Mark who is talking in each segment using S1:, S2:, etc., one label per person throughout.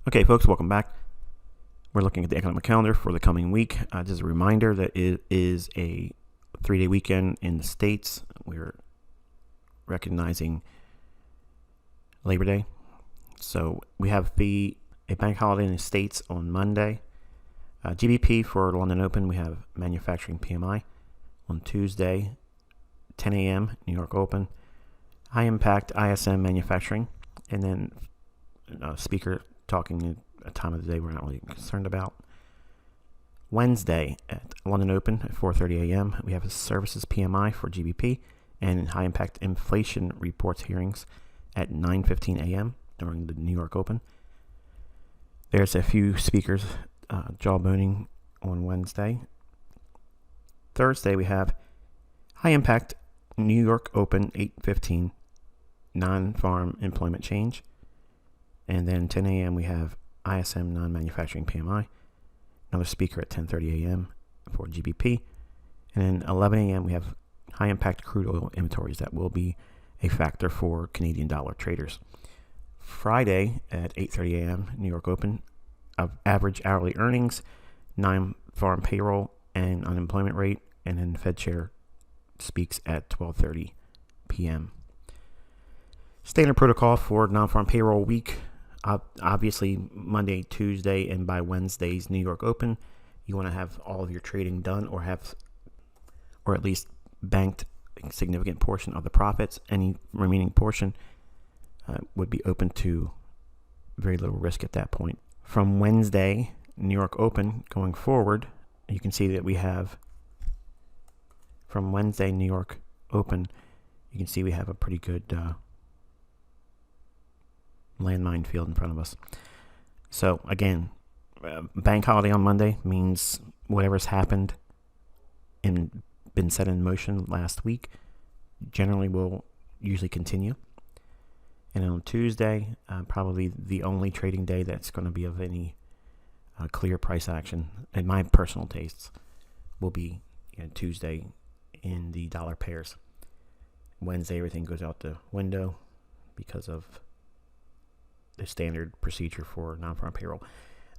S1: Okay, folks, welcome back. We're looking at the economic calendar for the coming week. Just a reminder that it is a 3-day weekend in the States. We're recognizing Labor Day. So we have a bank holiday in the States on Monday. GBP for London Open, we have manufacturing PMI. On Tuesday, 10 a.m., New York Open. High impact ISM manufacturing. And then speaker talking a time of the day we're not really concerned about. Wednesday at London Open at 4:30 a.m. we have a services PMI for GBP and high impact inflation reports hearings at 9:15 a.m. during the New York Open. There's a few speakers jawboning on Wednesday. Thursday we have high impact New York Open 8:15 non-farm employment change. And then 10 a.m. we have ISM non-manufacturing PMI. Another speaker at 10:30 a.m. for GBP. And then 11 a.m. we have high-impact crude oil inventories. That will be a factor for Canadian dollar traders. Friday at 8:30 a.m. New York Open. Average hourly earnings, non-farm payroll, and unemployment rate. And then Fed Chair speaks at 12:30 p.m. Standard protocol for non-farm payroll week. Obviously, Monday, Tuesday, and by Wednesday's New York Open, you want to have all of your trading done or at least banked a significant portion of the profits. Any remaining portion would be open to very little risk at that point. From Wednesday, New York Open going forward, you can see that we have from Wednesday, New York Open, you can see we have a pretty good landmine field in front of us. So again, bank holiday on Monday means whatever's happened and been set in motion last week generally will usually continue. And on Tuesday, probably the only trading day that's going to be of any clear price action, in my personal tastes, will be Tuesday in the dollar pairs. Wednesday, everything goes out the window because of the standard procedure for non-farm payroll.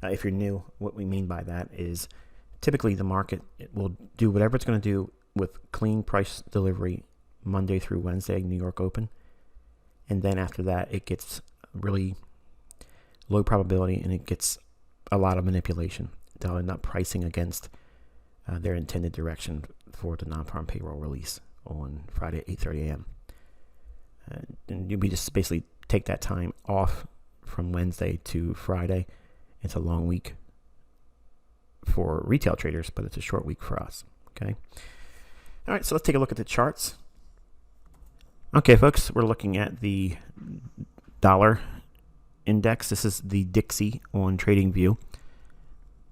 S1: If you're new, what we mean by that is typically the market will do whatever it's going to do with clean price delivery Monday through Wednesday, New York Open. And then after that, it gets really low probability and it gets a lot of manipulation. They'll end up pricing against their intended direction for the non-farm payroll release on Friday at 8:30 a.m. And we just basically take that time off from Wednesday to Friday. It's a long week for retail traders, but it's a short week for us. Okay. All right, so let's take a look at the charts. Okay, folks, we're looking at the dollar index. This is the Dixie on TradingView.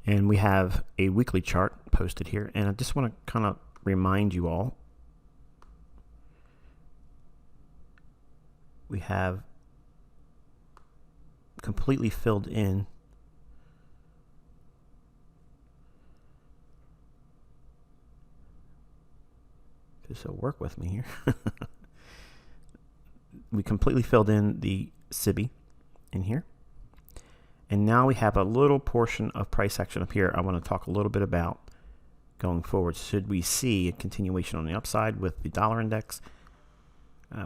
S1: And we have a weekly chart posted here. And I just want to kind of remind you all, we have completely filled in so work with me here. We completely filled in the SIBI in here. And now we have a little portion of price action up here I want to talk a little bit about going forward. Should we see a continuation on the upside with the dollar index,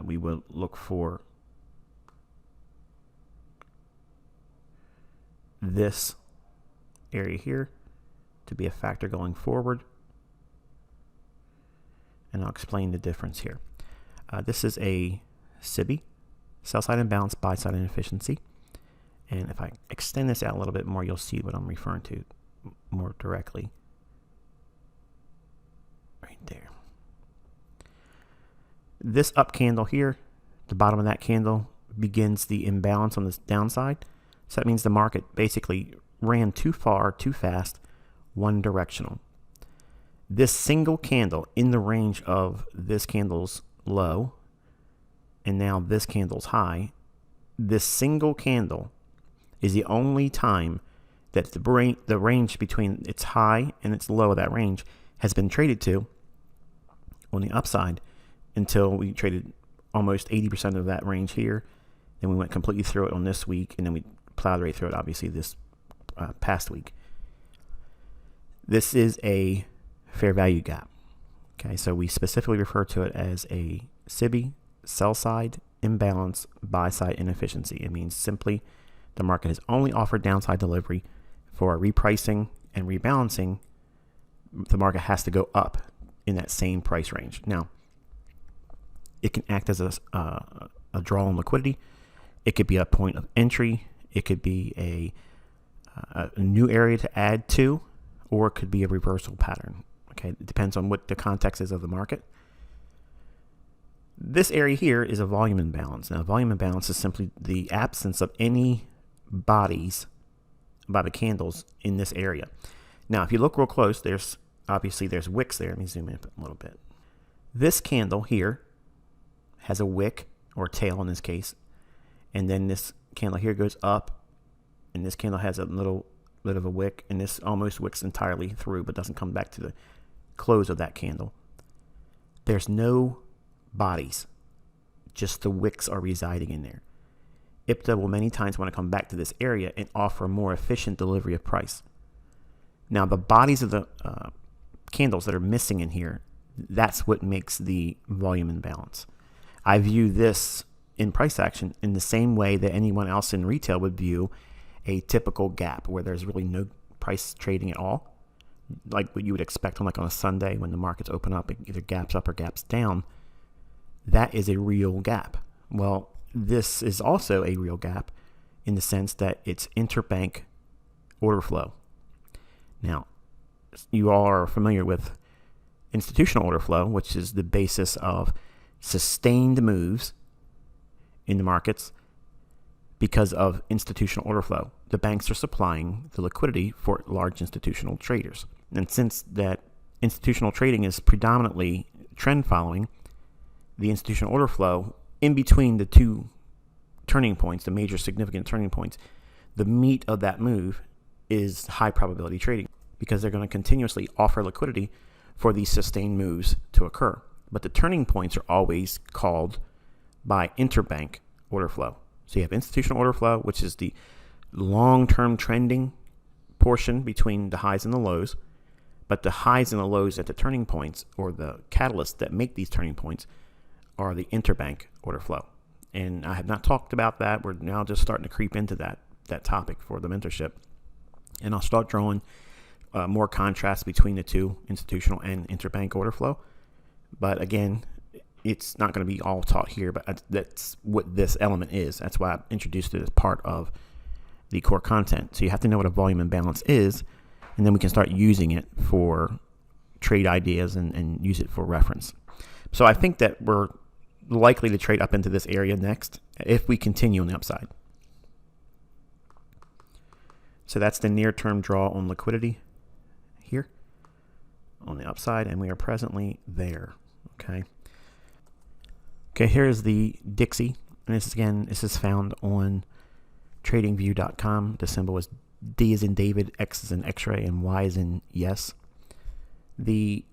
S1: we will look for this area here to be a factor going forward. And I'll explain the difference here. This is a SIBI, sell side imbalance, buy side inefficiency. And if I extend this out a little bit more, you'll see what I'm referring to more directly. Right there. This up candle here, the bottom of that candle begins the imbalance on this downside. So that means the market basically ran too far, too fast, one directional. This single candle in the range of this candle's low and now this candle's high, this single candle is the only time that the range between its high and its low of that range has been traded to on the upside until we traded almost 80% of that range here. Then we went completely through it on this week, and then we plowed right through it, obviously, this past week. This is a fair value gap. Okay, so we specifically refer to it as a SIBI, sell side imbalance, buy side inefficiency. It means simply the market has only offered downside delivery. For repricing and rebalancing, the market has to go up in that same price range. Now, it can act as a draw on liquidity. It could be a point of entry. It could be a new area to add to, or it could be a reversal pattern. Okay, it depends on what the context is of the market. This area here is a volume imbalance. Now, volume imbalance is simply the absence of any bodies by the candles in this area. Now, if you look real close, there's wicks there. Let me zoom in a little bit. This candle here has a wick, or tail in this case, and then this candle here goes up, and this candle has a little bit of a wick, and this almost wicks entirely through but doesn't come back to the close of that candle. There's no bodies, just the wicks are residing in there. IPTA will many times want to come back to this area and offer more efficient delivery of price. Now, the bodies of the candles that are missing in here, that's what makes the volume imbalance. I view this in price action in the same way that anyone else in retail would view a typical gap, where there's really no price trading at all, like what you would expect on a Sunday when the markets open up, it either gaps up or gaps down. That is a real gap. Well, this is also a real gap in the sense that it's interbank order flow. Now, you all are familiar with institutional order flow, which is the basis of sustained moves in the markets because of institutional order flow. The banks are supplying the liquidity for large institutional traders. And since that institutional trading is predominantly trend following, the institutional order flow in between the two turning points, the major significant turning points, the meat of that move is high probability trading, because they're going to continuously offer liquidity for these sustained moves to occur. But the turning points are always called by interbank order flow. So you have institutional order flow, which is the long-term trending portion between the highs and the lows. But the highs and the lows at the turning points, or the catalysts that make these turning points, are the interbank order flow. And I have not talked about that. We're now just starting to creep into that topic for the mentorship. And I'll start drawing more contrast between the two, institutional and interbank order flow. But again, it's not going to be all taught here, but that's what this element is. That's why I introduced it as part of the core content. So you have to know what a volume imbalance is, and then we can start using it for trade ideas and use it for reference. So I think that we're likely to trade up into this area next if we continue on the upside. So that's the near-term draw on liquidity here on the upside, and we are presently there. Okay, here's the Dixie, and this is found on tradingview.com. The symbol is D as in David, X as in X-ray, and Y as in yes. The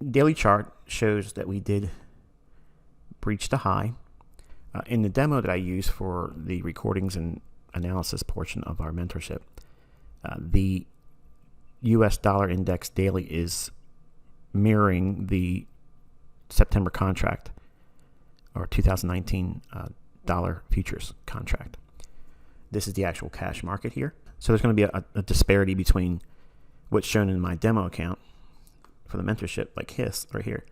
S1: daily chart shows that we did breach the high. In the demo that I use for the recordings and analysis portion of our mentorship, the US dollar index daily is mirroring the September contract, or 2019 dollar futures contract. This is the actual cash market here. So there's going to be a disparity between what's shown in my demo account for the mentorship, like HIS right here.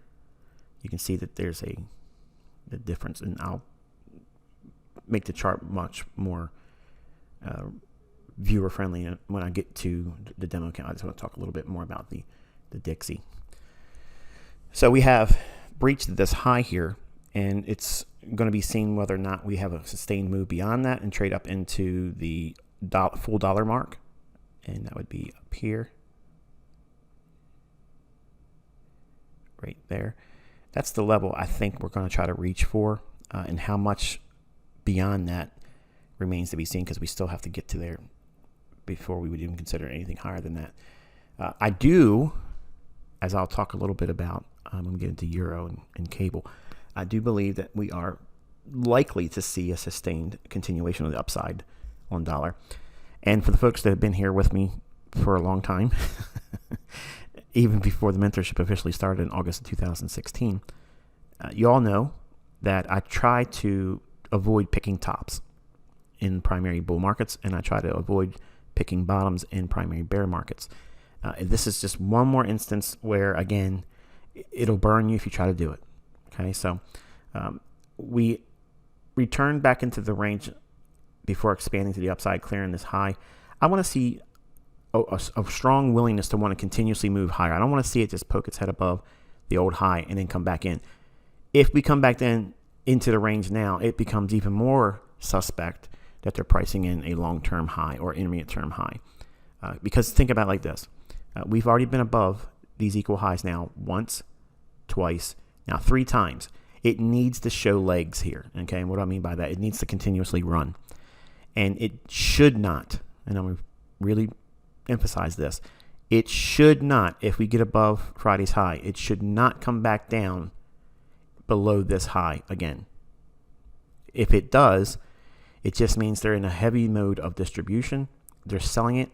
S1: You can see that there's the difference, and I'll make the chart much more viewer friendly when I get to the demo account. I just want to talk a little bit more about the Dixie. So we have breached this high here, and it's going to be seen whether or not we have a sustained move beyond that and trade up into the full dollar mark, and that would be up here, right there. That's the level I think we're going to try to reach for, and how much beyond that remains to be seen, because we still have to get to there before we would even consider anything higher than that. I do, as I'll talk a little bit about, I'm going to get into euro and cable. I do believe that we are likely to see a sustained continuation of the upside on dollar. And for the folks that have been here with me for a long time, even before the mentorship officially started in August of 2016, you all know that I try to avoid picking tops in primary bull markets, and I try to avoid picking bottoms in primary bear markets. This is just one more instance where, again, it'll burn you if you try to do it. Okay, so we returned back into the range before expanding to the upside, clearing this high. I want to see a strong willingness to want to continuously move higher. I don't want to see it just poke its head above the old high and then come back in. If we come back then into the range now, it becomes even more suspect that they're pricing in a long-term high or intermediate-term high. Because think about it like this. We've already been above these equal highs now once, twice, now 3 times. It needs to show legs here. Okay, and what do I mean by that? It needs to continuously run. And it should not, and I'm going to really emphasize this, it should not, if we get above Friday's high, it should not come back down below this high again. If it does, it just means they're in a heavy mode of distribution. They're selling it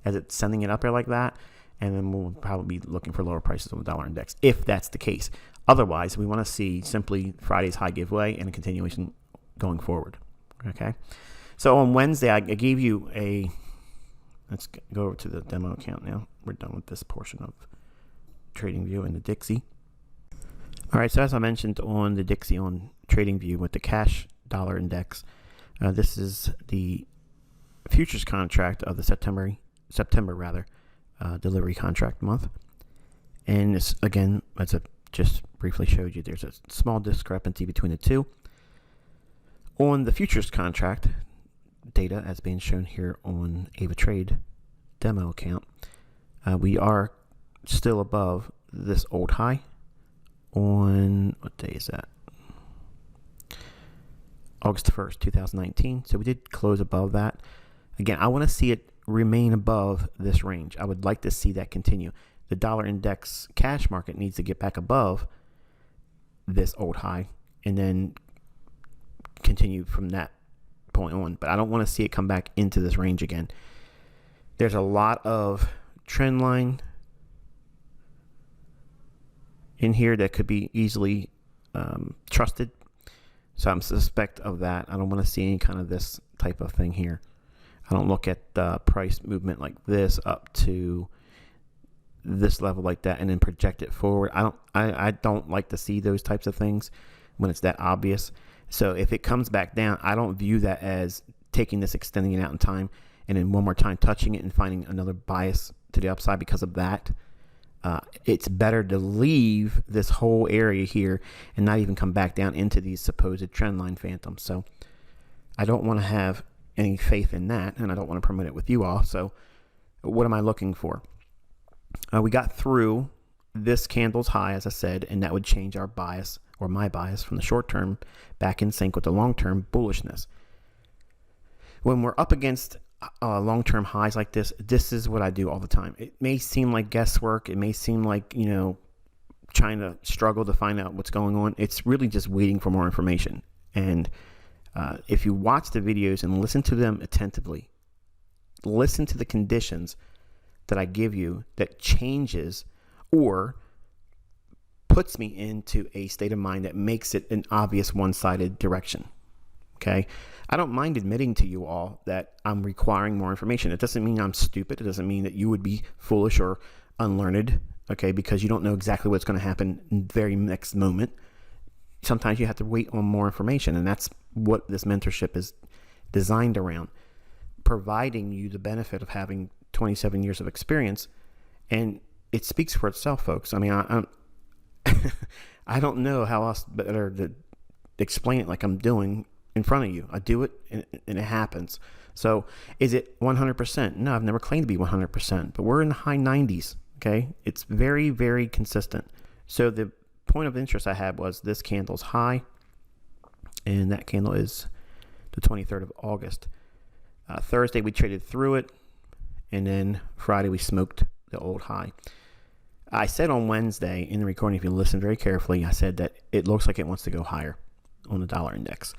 S1: as it's sending it up there like that, and then we'll probably be looking for lower prices on the dollar index if that's the case. Otherwise, we want to see simply Friday's high give way and a continuation going forward. Okay, so on Wednesday, I gave you a, let's go over to the demo account now. We're done with this portion of TradingView and the Dixie. All right, so as I mentioned on the Dixie on TradingView with the cash dollar index, this is the futures contract of the September delivery contract month. And this, again, as I just briefly showed you, there's a small discrepancy between the two. On the futures contract data, as being shown here on AvaTrade demo account, we are still above this old high on, what day is that? August 1st, 2019. So we did close above that. Again, I want to see it remain above this range. I would like to see that continue. The dollar index cash market needs to get back above this old high and then continue from that point on. But I don't want to see it come back into this range again. There's a lot of trend line in here that could be easily trusted. So I'm suspect of that. I don't want to see any kind of this type of thing here. I don't look at the price movement like this up to this level like that and then project it forward. I don't like to see those types of things when it's that obvious. So if it comes back down, I don't view that as taking this, extending it out in time, and then one more time touching it and finding another bias to the upside because of that. It's better to leave this whole area here and not even come back down into these supposed trend line phantoms. So I don't want to have any faith in that, and I don't want to promote it with you all. So what am I looking for? We got through this candle's high, as I said, and that would change our bias, or my bias, from the short term back in sync with the long term bullishness. When we're up against long-term highs like this, this is what I do all the time. It may seem like guesswork. It may seem like, trying to struggle to find out what's going on. It's really just waiting for more information. And if you watch the videos and listen to them attentively, listen to the conditions that I give you that changes or puts me into a state of mind that makes it an obvious one-sided direction. Okay, I don't mind admitting to you all that I'm requiring more information. It doesn't mean I'm stupid. It doesn't mean that you would be foolish or unlearned, okay, because you don't know exactly what's going to happen in the very next moment. Sometimes you have to wait on more information, and that's what this mentorship is designed around, providing you the benefit of having 27 years of experience, and it speaks for itself, folks. I mean, I don't know how else better to explain it like I'm doing in front of you. I do it and it happens. So is it 100%? No, I've never claimed to be 100%, but we're in the high 90s. Okay. It's very, very consistent. So the point of interest I had was this candle's high, and that candle is the 23rd of August. Thursday, we traded through it, and then Friday, we smoked the old high. I said on Wednesday in the recording, if you listen very carefully, I said that it looks like it wants to go higher on the dollar index.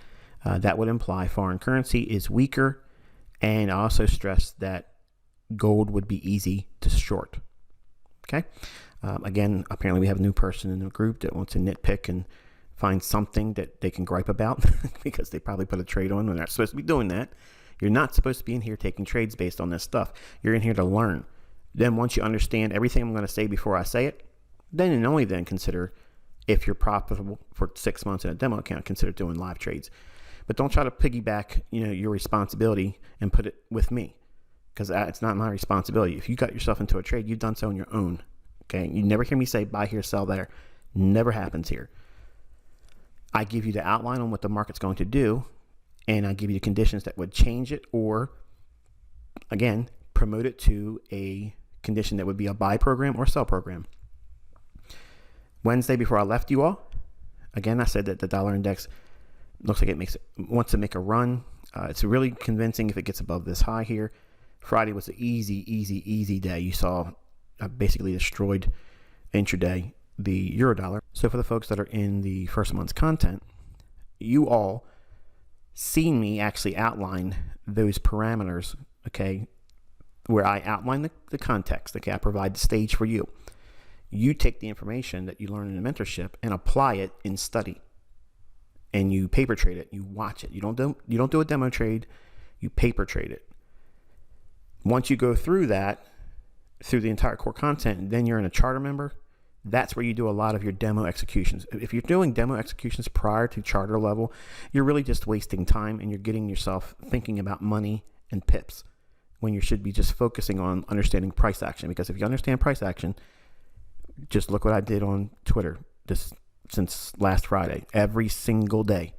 S1: That would imply foreign currency is weaker And I also stressed that gold would be easy to short. Okay. Again, apparently we have a new person in the group that wants to nitpick and find something that they can gripe about because they probably put a trade on when they're not supposed to be doing that. You're not supposed to be in here taking trades based on this stuff. You're in here to learn. Then once you understand everything I'm going to say before I say it, then and only then consider, if you're profitable for 6 months in a demo account, consider doing live trades. But don't try to piggyback, your responsibility and put it with me, because it's not my responsibility. If you got yourself into a trade, you've done so on your own. Okay, you never hear me say buy here, sell there. Never happens here. I give you the outline on what the market's going to do, and I give you the conditions that would change it, or again, promote it to a condition that would be a buy program or sell program. Wednesday, before I left you all, again, I said that the dollar index looks like it wants to make a run. It's really convincing if it gets above this high here. Friday was an easy day. You saw basically destroyed intraday the euro dollar. So for the folks that are in the first month's content, you all seen me actually outline those parameters, okay, where I outline the context. Okay, I provide the stage for you. You take the information that you learn in the mentorship and apply it in study, and you paper trade it. You watch it. You don't do a demo trade. You paper trade it. Once you go through that, through the entire core content, then you're in a charter member. That's where you do a lot of your demo executions. If you're doing demo executions prior to charter level, you're really just wasting time, and you're getting yourself thinking about money and pips when you should be just focusing on understanding price action. Because if you understand price action, just look what I did on Twitter since last Friday. Every single day,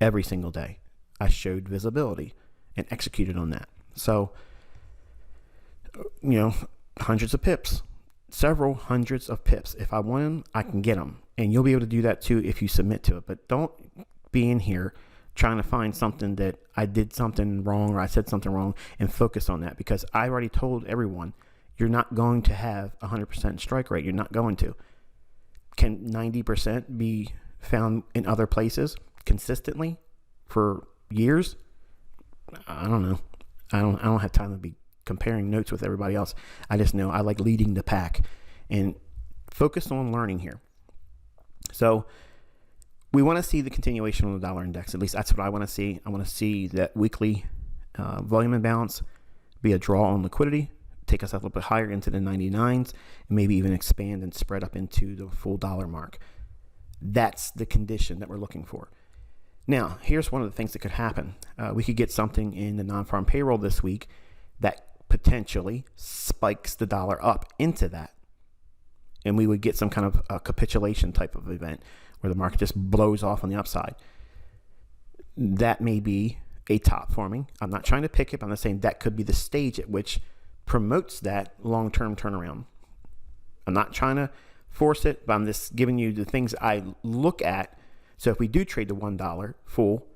S1: I showed visibility and executed on that. So, hundreds of pips, several hundreds of pips. If I want them, I can get them. And you'll be able to do that too if you submit to it. But don't be in here trying to find something that I did something wrong or I said something wrong and focus on that, because I already told everyone you're not going to have 100% strike rate. You're not going to. Can 90% be found in other places consistently for years? I don't know. I don't have time to be comparing notes with everybody else. I just know I like leading the pack and focus on learning here. So we want to see the continuation on the dollar index. At least that's what I want to see. I want to see that weekly volume imbalance be a draw on liquidity, take us up a little bit higher into the 99s, and maybe even expand and spread up into the full dollar mark. That's the condition that we're looking for. Now, here's one of the things that could happen. We could get something in the non-farm payroll this week that potentially spikes the dollar up into that. And we would get some kind of a capitulation type of event where the market just blows off on the upside. That may be a top forming. I'm not trying to pick it. I'm not saying that could be the stage at which promotes that long-term turnaround. I'm not trying to force it, but I'm just giving you the things I look at. So if we do trade the $1 full,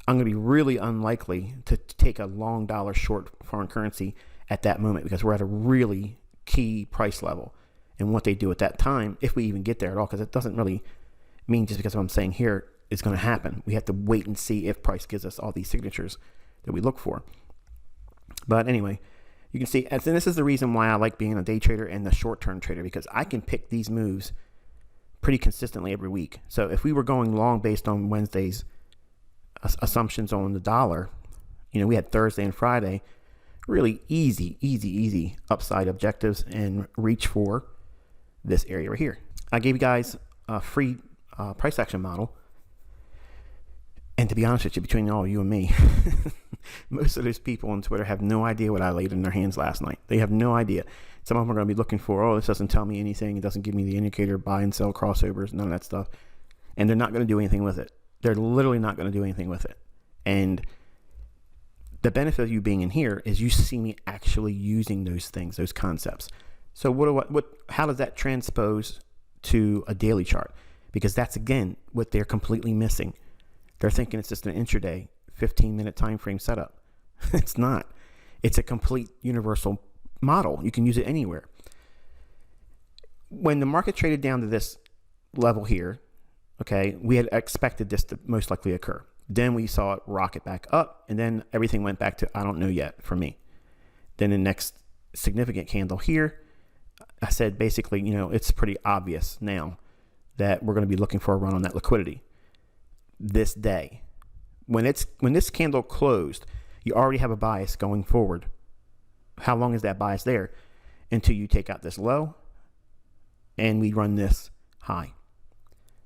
S1: I'm going to be really unlikely to take a long dollar short foreign currency at that moment, because we're at a really key price level. And what they do at that time, if we even get there at all, because it doesn't really mean just because what I'm saying here is going to happen. We have to wait and see if price gives us all these signatures that we look for. But anyway, you can see, and this is the reason why I like being a day trader and the short-term trader, because I can pick these moves pretty consistently every week. So if we were going long based on Wednesday's assumptions on the dollar, we had Thursday and Friday really easy upside objectives and reach for this area right here. I gave you guys a free price action model. And to be honest with you, between all you and me, most of those people on Twitter have no idea what I laid in their hands last night. They have no idea. Some of them are going to be looking for, this doesn't tell me anything. It doesn't give me the indicator, buy and sell crossovers, none of that stuff. And they're not going to do anything with it. They're literally not going to do anything with it. And the benefit of you being in here is you see me actually using those things, those concepts. So how does that transpose to a daily chart? Because that's, again, what they're completely missing. They're thinking it's just an intraday 15-minute time frame setup. It's not. It's a complete universal model. You can use it anywhere. When the market traded down to this level here, okay, we had expected this to most likely occur. Then we saw it rocket back up, and then everything went back to I don't know yet for me. Then the next significant candle here, I said basically, it's pretty obvious now that we're going to be looking for a run on that liquidity this day. When this candle closed, you already have a bias going forward. How long is that bias there? Until you take out this low and we run this high.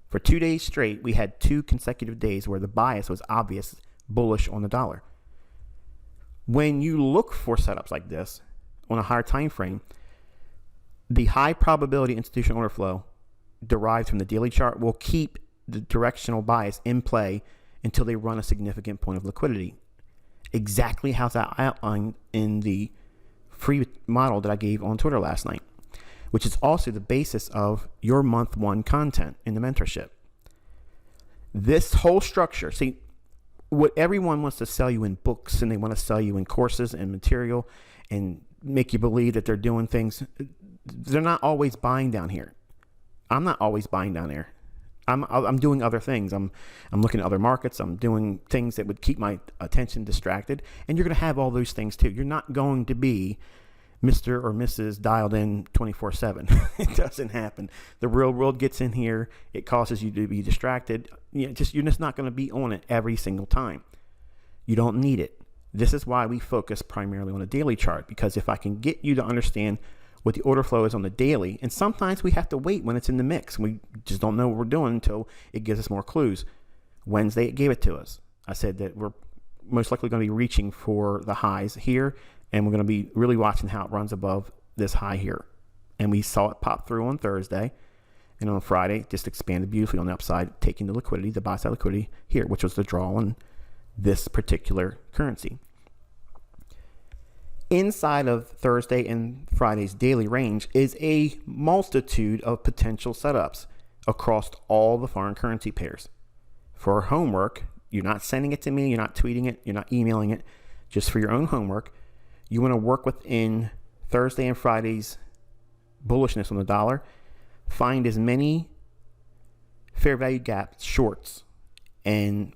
S1: For 2 days straight, we had 2 consecutive days where the bias was obvious, bullish on the dollar. When you look for setups like this on a higher time frame, the high probability institutional order flow derived from the daily chart will keep the directional bias in play until they run a significant point of liquidity. Exactly how's that outlined in the free model that I gave on Twitter last night, which is also the basis of your month 1 content in the mentorship. This whole structure, see, what everyone wants to sell you in books, and they want to sell you in courses and material and make you believe that they're doing things. They're not always buying down here. I'm not always buying down there. I'm doing other things. I'm looking at other markets. I'm doing things that would keep my attention distracted. And you're going to have all those things too. You're not going to be Mr. or Mrs. dialed in 24/7. It doesn't happen. The real world gets in here. It causes you to be distracted. You're just not going to be on it every single time. You don't need it. This is why we focus primarily on a daily chart, because if I can get you to understand what the order flow is on the daily, and sometimes we have to wait when it's in the mix. We just don't know what we're doing until it gives us more clues. Wednesday, it gave it to us. I said that we're most likely going to be reaching for the highs here, and we're going to be really watching how it runs above this high here. And we saw it pop through on Thursday, and on Friday, just expanded beautifully on the upside, taking the liquidity, the buy side liquidity here, which was the draw on this particular currency. Inside of Thursday and Friday's daily range is a multitude of potential setups across all the foreign currency pairs. For homework, you're not sending it to me, you're not tweeting it, you're not emailing it, just for your own homework. You want to work within Thursday and Friday's bullishness on the dollar. Find as many fair value gaps, shorts, and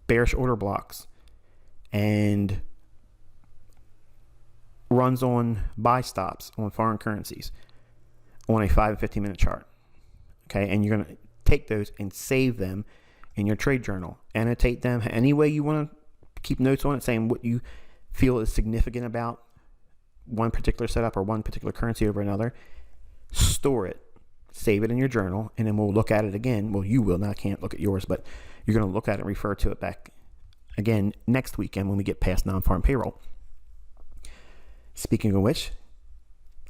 S1: bearish order blocks, and runs on buy stops on foreign currencies on a 5 and 15 minute chart. Okay, and you're going to take those and save them in your trade journal. Annotate them any way you want to, keep notes on it saying what you feel is significant about one particular setup or one particular currency over another. Store it, save it in your journal, and then we'll look at it again. Well, you will. Now I can't look at yours, but you're going to look at it and refer to it back again next weekend when we get past non-farm payroll. Speaking of which,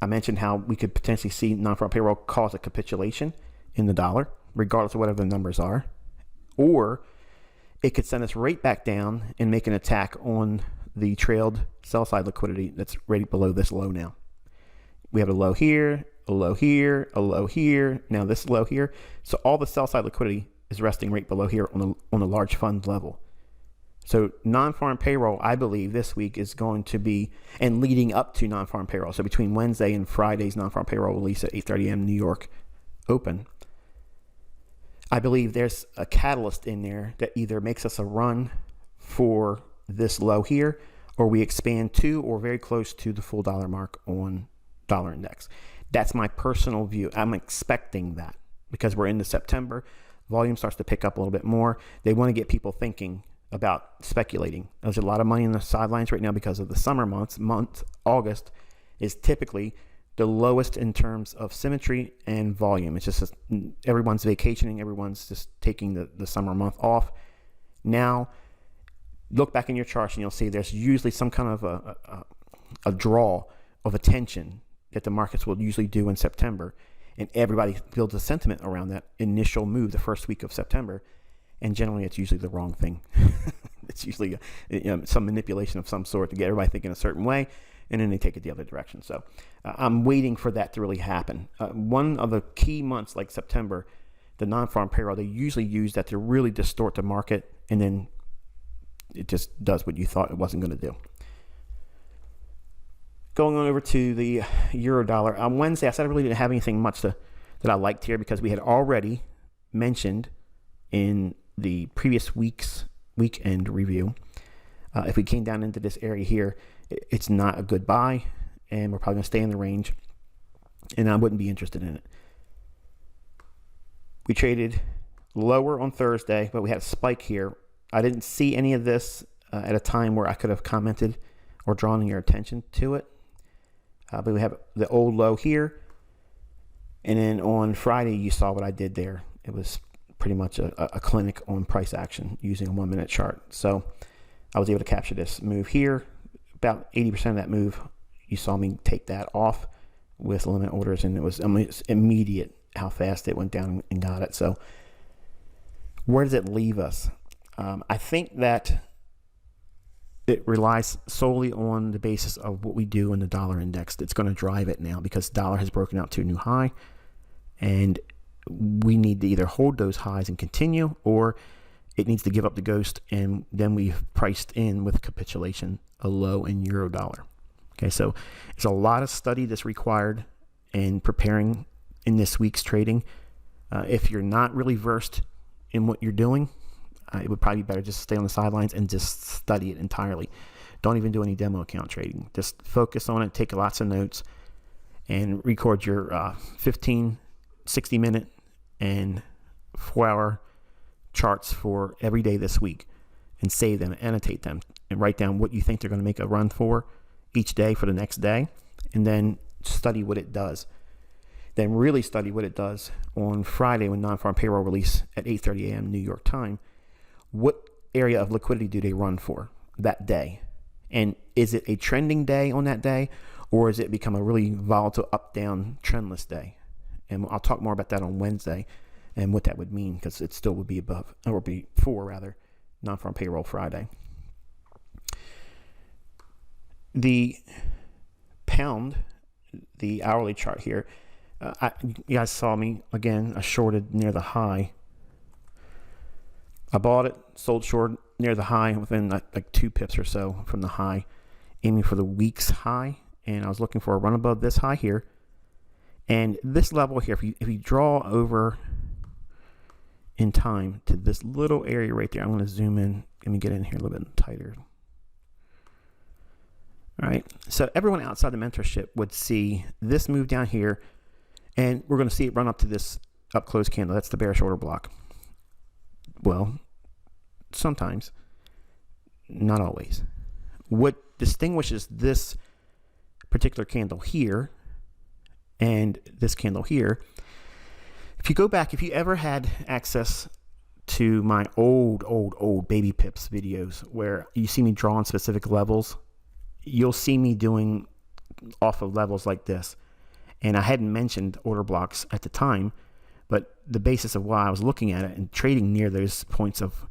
S1: I mentioned how we could potentially see non-farm payroll cause a capitulation in the dollar, regardless of whatever the numbers are. Or it could send us right back down and make an attack on the trailed sell-side liquidity that's right below this low now. We have a low here, a low here, a low here, now this low here. So all the sell-side liquidity is resting right below here on the large fund level. So non-farm payroll, I believe this week is going to be, and leading up to non-farm payroll. So between Wednesday and Friday's non-farm payroll release at 8:30 a.m. New York open, I believe there's a catalyst in there that either makes us a run for this low here, or we expand to or very close to the full dollar mark on dollar index. That's my personal view. I'm expecting that because we're into September. Volume starts to pick up a little bit more. They want to get people thinking about speculating. There's a lot of money on the sidelines right now because of the summer months. August is typically the lowest in terms of symmetry and volume. It's just everyone's vacationing. Everyone's just taking the summer month off. Now, look back in your charts and you'll see there's usually some kind of a draw of attention that the markets will usually do in September. And everybody builds a sentiment around that initial move the first week of September. And generally, it's usually the wrong thing. It's usually some manipulation of some sort to get everybody thinking a certain way, and then they take it the other direction. So I'm waiting for that to really happen. One of the key months, like September, the non-farm payroll, they usually use that to really distort the market, and then it just does what you thought it wasn't going to do. Going on over to the euro dollar. On Wednesday, I said I really didn't have anything much that I liked here because we had already mentioned in the previous week's weekend review. If we came down into this area here, it's not a good buy, and we're probably going to stay in the range, and I wouldn't be interested in it. We traded lower on Thursday, but we had a spike here. I didn't see any of this at a time where I could have commented or drawn your attention to it. But we have the old low here. And then on Friday, you saw what I did there. It was pretty much a clinic on price action using a 1 minute chart. So I was able to capture this move here. About 80% of that move, you saw me take that off with limit orders, and it was immediate how fast it went down and got it. So where does it leave us? I think that it relies solely on the basis of what we do in the dollar index that's going to drive it now, because dollar has broken out to a new high, and we need to either hold those highs and continue, or it needs to give up the ghost, and then we've priced in with capitulation a low in euro dollar. Okay, so it's a lot of study that's required in preparing in this week's trading. If you're not really versed in what you're doing, it would probably be better just stay on the sidelines and just study it entirely. Don't even do any demo account trading. Just focus on it, take lots of notes, and record your 15, 60-minute, and 4-hour charts for every day this week, and save them, annotate them, and write down what you think they're going to make a run for each day for the next day, and then study what it does. Then really study what it does on Friday when non-farm payroll release at 8:30 a.m. New York time. What area of liquidity do they run for that day? And is it a trending day on that day, or is it become a really volatile up-down trendless day? And I'll talk more about that on Wednesday and what that would mean, because it still would be above, or before rather, non-farm payroll Friday. The pound, the hourly chart here, you guys saw me again. I shorted near the high. I bought it, sold short near the high within like 2 pips or so from the high, aiming for the week's high, and I was looking for a run above this high here. And this level here, if you draw over in time to this little area right there, I'm going to zoom in. Let me get in here a little bit tighter. All right, so everyone outside the mentorship would see this move down here, and we're going to see it run up to this up close candle. That's the bearish order block. Well, sometimes, not always. What distinguishes this particular candle here and this candle here, if you go back, if you ever had access to my old baby pips videos where you see me draw on specific levels, you'll see me doing off of levels like this. And I hadn't mentioned order blocks at the time, but the basis of why I was looking at it and trading near those points of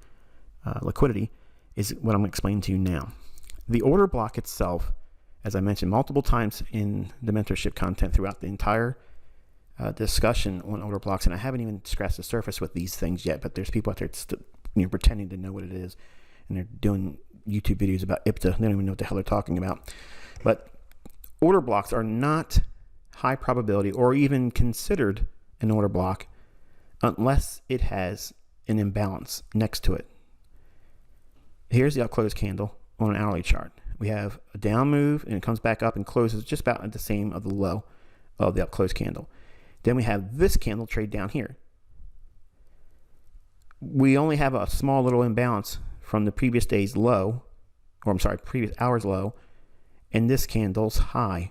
S1: liquidity is what I'm explaining to you now. The order block itself, as I mentioned multiple times in the mentorship content throughout the entire discussion on order blocks, and I haven't even scratched the surface with these things yet, but there's people out there pretending to know what it is, and they're doing YouTube videos about IPTA. They don't even know what the hell they're talking about. But order blocks are not high probability or even considered an order block unless it has an imbalance next to it. Here's the up close candle on an hourly chart. We have a down move, and it comes back up and closes just about at the same of the low of the up close candle. Then we have this candle trade down here. We only have a small little imbalance from the previous day's low, or I'm sorry, previous hour's low, and this candle's high,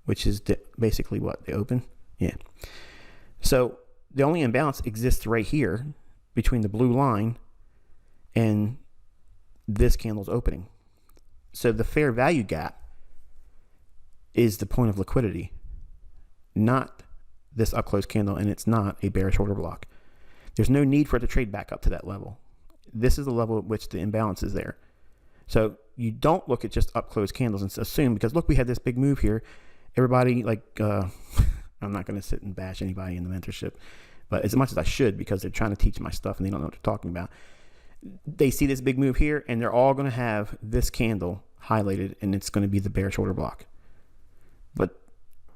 S1: which is basically what, the open? Yeah. So the only imbalance exists right here between the blue line and this candle's opening. So the fair value gap is the point of liquidity, not this up close candle, and it's not a bearish order block. There's no need for it to trade back up to that level. This is the level at which the imbalance is there. So you don't look at just up close candles and assume, because look, we had this big move here. Everybody, I'm not going to sit and bash anybody in the mentorship, but as much as I should, because they're trying to teach my stuff and they don't know what they're talking about. They see this big move here, and they're all going to have this candle highlighted, and it's going to be the bearish order block. But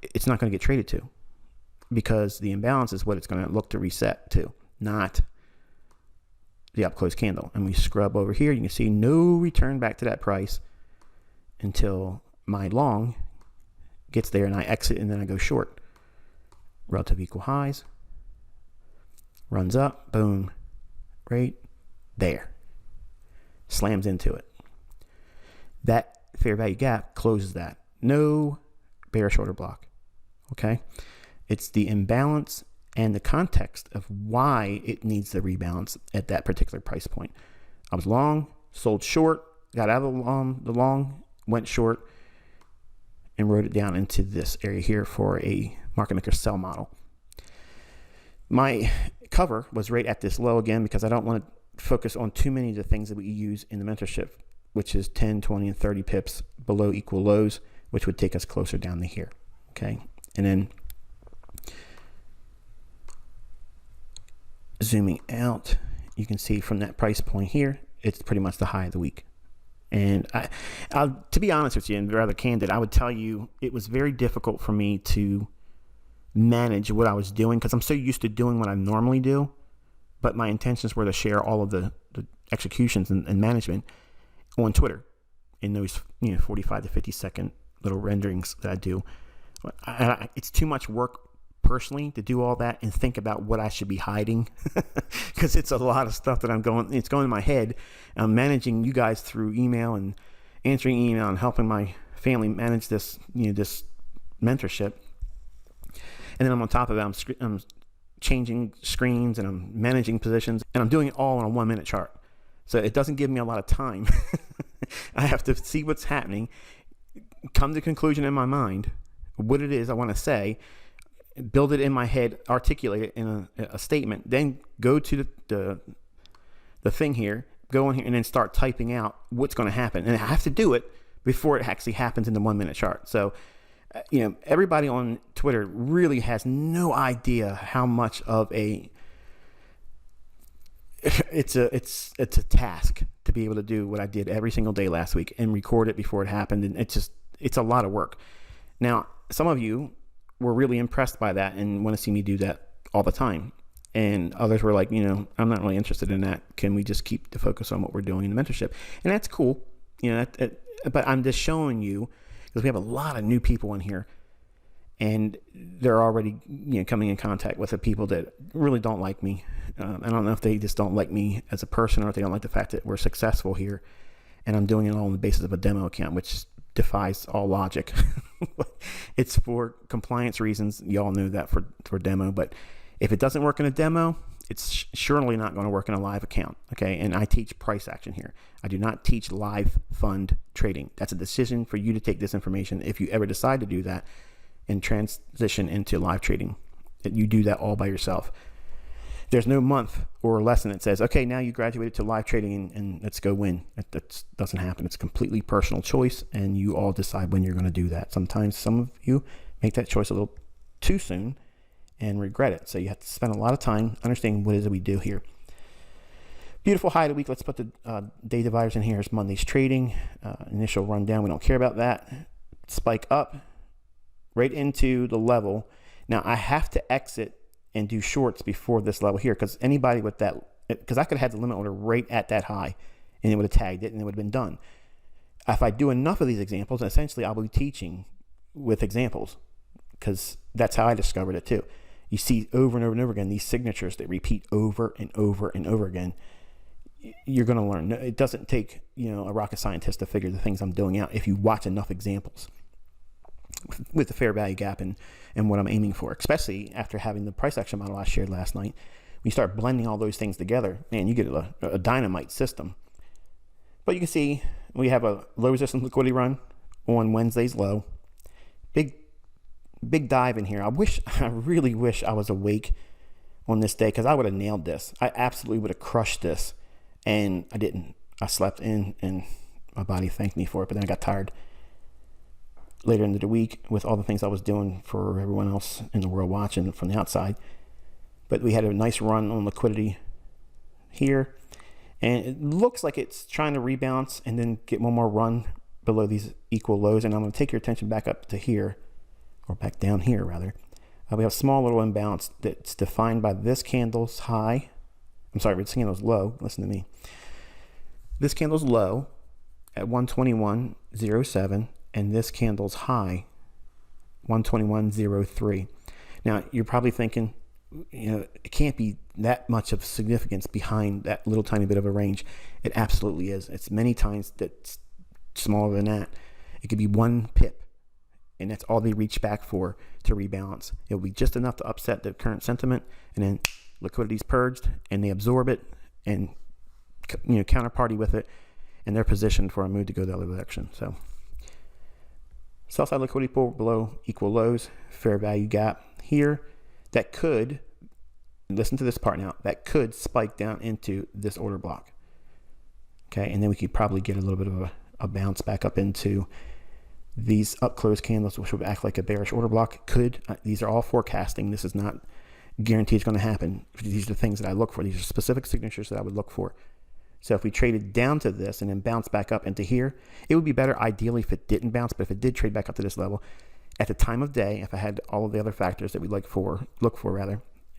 S1: it's not going to get traded to, because the imbalance is what it's going to look to reset to, not the up close candle, and we scrub over here. You can see no return back to that price until my long gets there and I exit, and then I go short. Relative equal highs, runs up, boom, right there, slams into it. That fair value gap closes that. No bearish order block. Okay, it's the imbalance and the context of why it needs the rebalance at that particular price point. I was long, sold short, got out of the long, went short, and wrote it down into this area here for a market maker sell model. My cover was right at this low again, because I don't want to focus on too many of the things that we use in the mentorship, which is 10, 20, and 30 pips below equal lows, which would take us closer down to here. Okay, and then zooming out, you can see from that price point here, it's pretty much the high of the week. And to be honest with you, and rather candid, I would tell you it was very difficult for me to manage what I was doing, because I'm so used to doing what I normally do. But my intentions were to share all of the executions and management on Twitter in those 45 to 50 second little renderings that I do. It's too much work personally to do all that and think about what I should be hiding, because it's a lot of stuff that it's going in my head. I'm managing you guys through email and answering email and helping my family manage this, this mentorship. And then I'm on top of it, I'm changing screens and I'm managing positions, and I'm doing it all on a 1 minute chart. So it doesn't give me a lot of time. I have to see what's happening, come to a conclusion in my mind, what it is I want to say, build it in my head, articulate it in a statement, then go to the thing here, go in here, and then start typing out what's going to happen. And I have to do it before it actually happens in the 1 minute chart. So, everybody on Twitter really has no idea how much of it's a task to be able to do what I did every single day last week and record it before it happened. And it's a lot of work. Now, some of you were really impressed by that and want to see me do that all the time. And others were like, I'm not really interested in that. Can we just keep the focus on what we're doing in the mentorship? And that's cool. But I'm just showing you, because we have a lot of new people in here, and they're already, coming in contact with the people that really don't like me. I don't know if they just don't like me as a person, or if they don't like the fact that we're successful here. And I'm doing it all on the basis of a demo account, which defies all logic. It's for compliance reasons. You all knew that for demo, but if it doesn't work in a demo, it's surely not going to work in a live account. Okay. And I teach price action here. I do not teach live fund trading. That's a decision for you to take this information, if you ever decide to do that and transition into live trading, that you do that all by yourself. There's no month or lesson that says, okay, now you graduated to live trading and let's go win. That doesn't happen. It's a completely personal choice, and you all decide when you're going to do that. Sometimes some of you make that choice a little too soon and regret it. So you have to spend a lot of time understanding what it is that we do here. Beautiful high of the week. Let's put the day dividers in here. Here's Monday's trading. Initial rundown. We don't care about that. Spike up right into the level. Now I have to exit and do shorts before this level here, because anybody with that, because I could have had the limit order right at that high and it would have tagged it and it would have been done. If I do enough of these examples, essentially I'll be teaching with examples, because that's how I discovered it too. You see over and over and over again these signatures that repeat over and over and over again. You're going to learn. It doesn't take a rocket scientist to figure the things I'm doing out if you watch enough examples with the fair value gap and what I'm aiming for, especially after having the price action model I shared last night. When you start blending all those things together, man, you get a dynamite system. But you can see we have a low resistance liquidity run on Wednesday's low. Big dive in here. I really wish I was awake on this day, because I would have nailed this. I absolutely would have crushed this, and I didn't. I slept in and my body thanked me for it, but then I got tired later into the week with all the things I was doing for everyone else in the world watching from the outside. But we had a nice run on liquidity here, and it looks like it's trying to rebalance and then get one more run below these equal lows. And I'm going to take your attention back up to here, or back down here rather. We have a small little imbalance that's defined by this candle's high I'm sorry, this candle's low. Listen to me. This candle's low at 121.07, and this candle's high 121.03. Now you're probably thinking, it can't be that much of significance behind that little tiny bit of a range. It absolutely is. It's many times that's smaller than that. It could be 1 pip, and that's all they reach back for to rebalance. It'll be just enough to upset the current sentiment, and then liquidity's purged, and they absorb it and counterparty with it, and they're positioned for a mood to go the other direction. So sell side liquidity pool below equal lows, fair value gap here. That could, listen to this part now, that could spike down into this order block. Okay, and then we could probably get a little bit of a bounce back up into these up close candles, which would act like a bearish order block. These are all forecasting. This is not guaranteed it's going to happen. These are the things that I look for. These are specific signatures that I would look for. So if we traded down to this and then bounce back up into here, it would be better ideally if it didn't bounce, but if it did trade back up to this level, at the time of day, if I had all of the other factors that we'd look for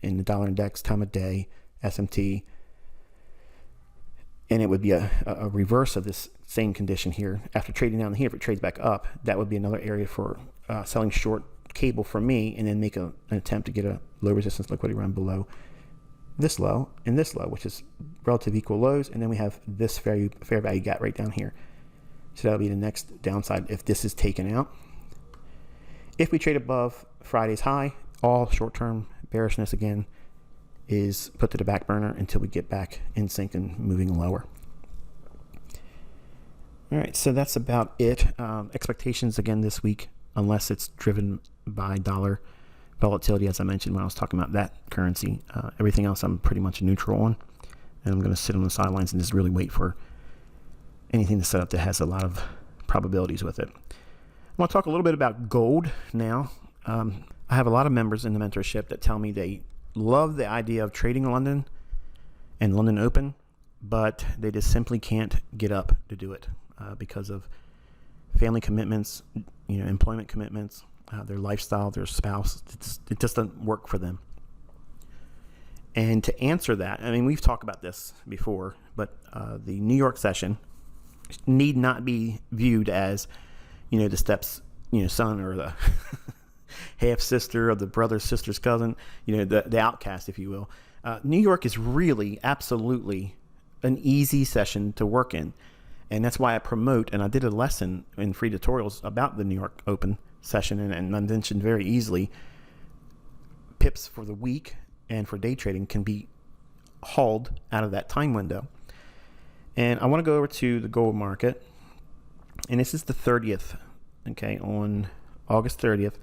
S1: in the dollar index, time of day, SMT, and it would be a reverse of this same condition here. After trading down here, if it trades back up, that would be another area for selling short cable for me, and then make an attempt to get a low resistance liquidity run below this low and this low, which is relative equal lows, and then we have this fair value gap right down here. So that'll be the next downside if this is taken out. If we trade above Friday's high, all short-term bearishness again is put to the back burner until we get back in sync and moving lower. All right, so that's about it. Expectations again this week, unless it's driven by dollar volatility, as I mentioned when I was talking about that currency. Everything else I'm pretty much neutral on, and I'm going to sit on the sidelines and just really wait for anything to set up that has a lot of probabilities with it. I want to talk a little bit about gold now. I have a lot of members in the mentorship that tell me they love the idea of trading London and London Open, but they just simply can't get up to do it because of family commitments, employment commitments, their lifestyle, their spouse. It just doesn't work for them. And to answer that, I mean, we've talked about this before, but the New York session need not be viewed as, the steps, son or the half sister of the brother's sister's cousin, the outcast, if you will. New York is really absolutely an easy session to work in. And that's why I promote, and I did a lesson in free tutorials about the New York Open session, and I mentioned very easily, pips for the week and for day trading can be hauled out of that time window. And I want to go over to the gold market, and this is the 30th, okay, on August 30th,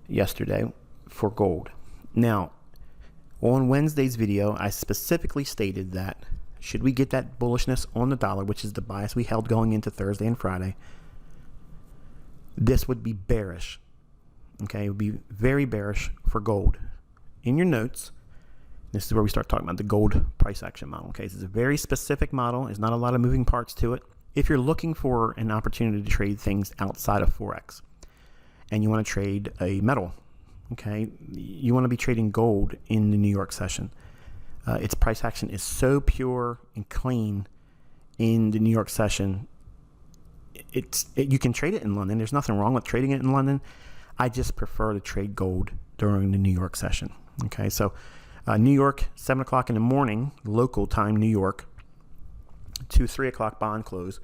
S1: yesterday, for gold. Now, on Wednesday's video, I specifically stated that should we get that bullishness on the dollar, which is the bias we held going into Thursday and Friday, this would be bearish. Okay, it would be very bearish for gold. In your notes, this is where we start talking about the gold price action model. Okay, this is a very specific model. There's not a lot of moving parts to it. If you're looking for an opportunity to trade things outside of Forex and you want to trade a metal, okay, you want to be trading gold in the New York session. Its price action is so pure and clean in the New York session. You can trade it in London. There's nothing wrong with trading it in London. I just prefer to trade gold during the New York session. Okay, so New York, 7 o'clock in the morning, local time, New York, to 3 o'clock bond close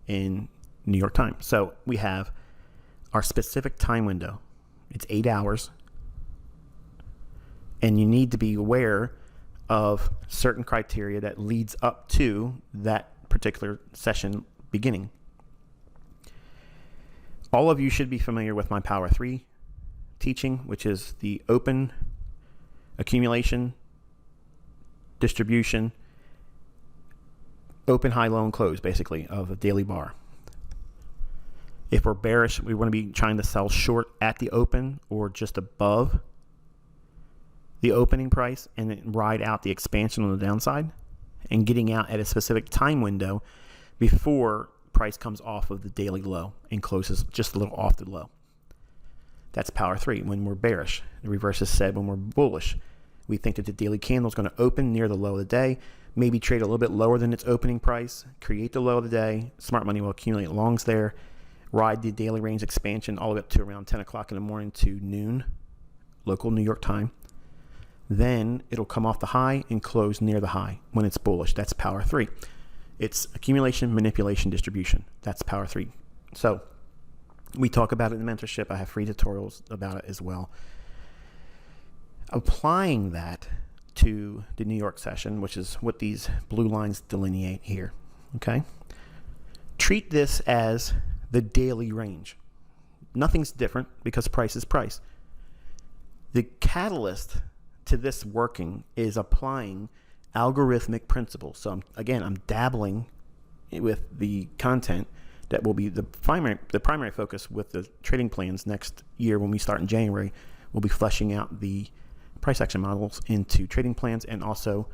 S1: in New York time. So we have our specific time window. It's 8 hours. And you need to be aware of certain criteria that leads up to that particular session beginning. All of you should be familiar with my Power 3 teaching, which is the open, accumulation, distribution, open, high, low, and close, basically, of a daily bar. If we're bearish, we want to be trying to sell short at the open or just above the opening price and then ride out the expansion on the downside and getting out at a specific time window before price comes off of the daily low and closes just a little off the low. That's Power 3 when we're bearish. The reverse is said when we're bullish. We think that the daily candle is going to open near the low of the day, maybe trade a little bit lower than its opening price, create the low of the day. Smart money will accumulate longs there, ride the daily range expansion all the way up to around 10 o'clock in the morning to noon, local New York time. Then it'll come off the high and close near the high when it's bullish. That's power 3. It's accumulation, manipulation, distribution. That's power 3. So we talk about it in the mentorship. I have free tutorials about it as well. Applying that to the New York session, which is what these blue lines delineate here, okay? Treat this as the daily range. Nothing's different because price is price. The catalyst to this working is applying algorithmic principles. So I'm dabbling with the content that will be the primary focus with the trading plans next year. When we start in January, we'll be fleshing out the price action models into trading plans and also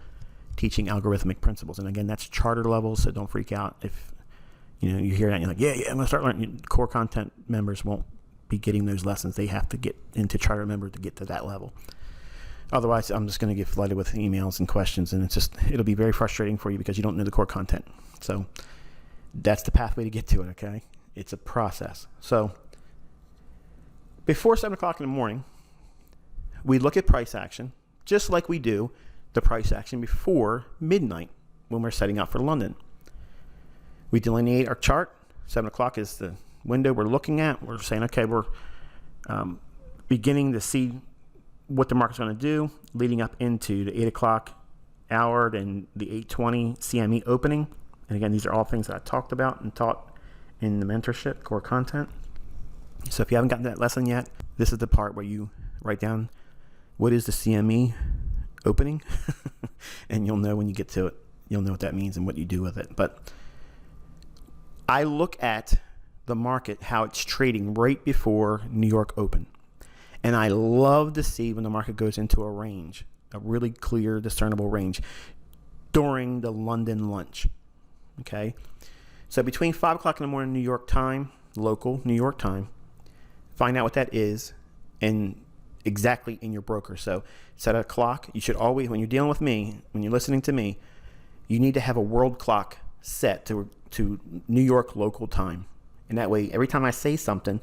S1: teaching algorithmic principles. And again, that's charter levels, so don't freak out if you hear that and you're like, yeah, I'm gonna start learning. Core content members won't be getting those lessons. They have to get into charter member to get to that level. Otherwise, I'm just going to get flooded with emails and questions, and it'll be very frustrating for you because you don't know the core content. So that's the pathway to get to it, okay? It's a process. So before 7 o'clock in the morning, we look at price action just like we do the price action before midnight when we're setting up for London. We delineate our chart. 7 o'clock is the window we're looking at. We're saying, okay, we're beginning to see what the market's going to do leading up into the 8 o'clock hour and the 8:20 CME opening. And again, these are all things that I talked about and taught in the mentorship core content. So if you haven't gotten that lesson yet, this is the part where you write down what is the CME opening and you'll know when you get to it. You'll know what that means and what you do with it. But I look at the market, how it's trading right before New York open. And I love to see when the market goes into a range, a really clear, discernible range during the London lunch. Okay? So between 5 o'clock in the morning New York time, local New York time, find out what that is and exactly in your broker. So set a clock. You should always, when you're dealing with me, when you're listening to me, you need to have a world clock set to New York local time. And that way, every time I say something,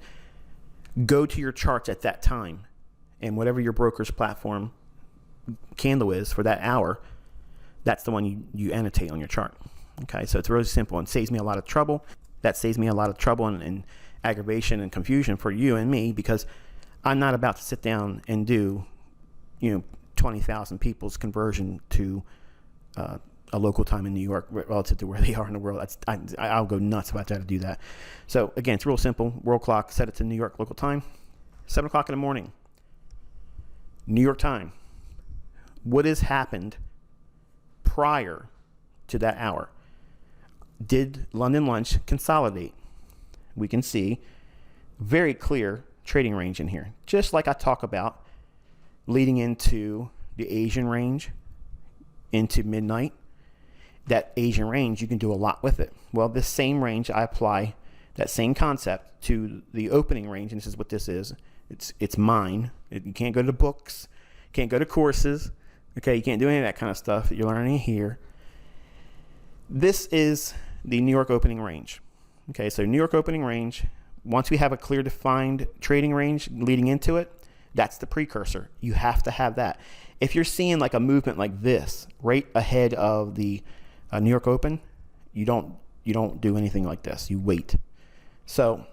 S1: go to your charts at that time, and whatever your broker's platform candle is for that hour, that's the one you annotate on your chart. Okay, so it's really simple and saves me a lot of trouble. That saves me a lot of trouble and aggravation and confusion for you and me, because I'm not about to sit down and do 20,000 people's conversion to a local time in New York relative to where they are in the world. I'll go nuts if I try to do that. So again, it's real simple. World clock, set it to New York local time, 7 o'clock in the morning, New York time. What has happened prior to that hour? Did London lunch consolidate? We can see very clear trading range in here, just like I talk about leading into the Asian range into midnight. That Asian range, you can do a lot with it. Well, this same range, I apply that same concept to the opening range, and this is what this is. It's mine. You can't go to books, can't go to courses. Okay, you can't do any of that kind of stuff that you're learning here. This is the New York opening range. Okay, so New York opening range, once we have a clear defined trading range leading into it, that's the precursor. You have to have that. If you're seeing like a movement like this right ahead of the New York Open, you don't do anything like this. You wait. So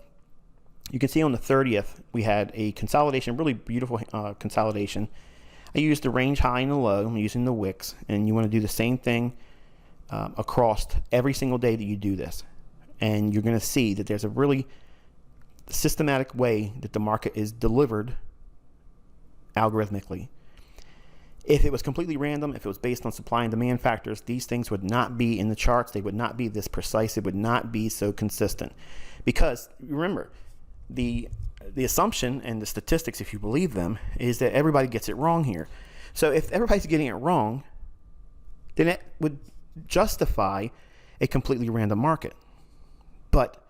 S1: you can see on the 30th we had a consolidation, really beautiful consolidation. I used the range high and the low. I'm using the wicks, and you want to do the same thing across every single day that you do this, and you're going to see that there's a really systematic way that the market is delivered algorithmically. If it was completely random, if it was based on supply and demand factors, these things would not be in the charts. They would not be this precise. It would not be so consistent. Because remember, the assumption and the statistics, if you believe them, is that everybody gets it wrong here. So if everybody's getting it wrong, then it would justify a completely random market. But